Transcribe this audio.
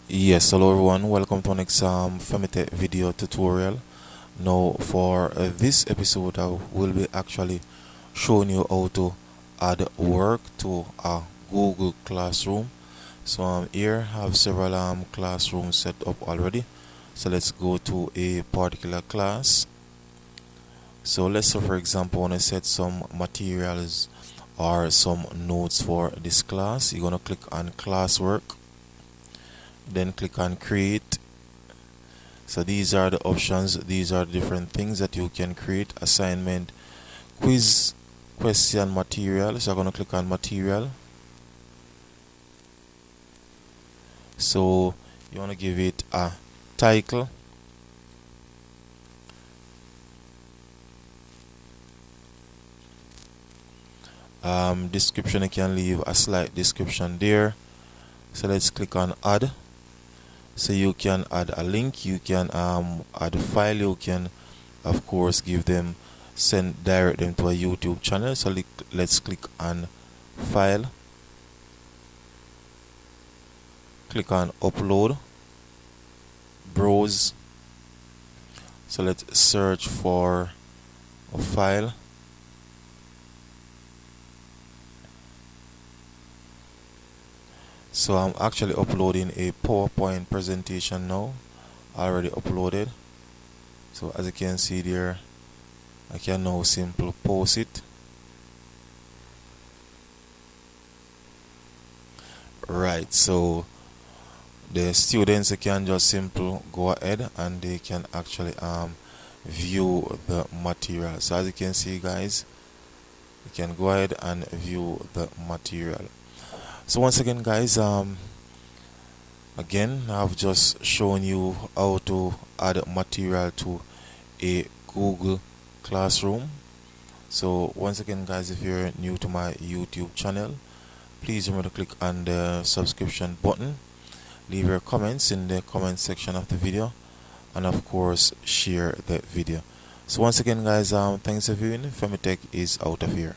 Yes, hello everyone, welcome to next Femitech video tutorial. Now for this episode I will be actually showing you how to add work to a Google Classroom. So here I have several classrooms set up already. So let's go to a particular class. So let's say for example want to set some materials or some notes for this class. You're gonna click on Classwork, then click on create. So these are the options, these are the different things that you can create: assignment, quiz, question, material. So I'm going to click on material. So you want to give it a title, description. You can leave a slight description there. So let's click on add. So you can add a link, you can add a file, you can of course give them, direct them to a YouTube channel. So let's click on file, click on upload, browse. So let's search for a file. So I'm actually uploading a PowerPoint presentation now, already uploaded. So as you can see there, I can now simply post it. Right, so the students, they can just simply go ahead and they can actually view the material. So as you can see guys, you can go ahead and view the material. So once again guys, again I've just shown you how to add material to a Google Classroom. So once again guys, if you're new to my YouTube channel, please remember to click on the subscription button, leave your comments in the comment section of the video, and of course share the video. So once again guys, thanks for viewing. Femitech is out of here.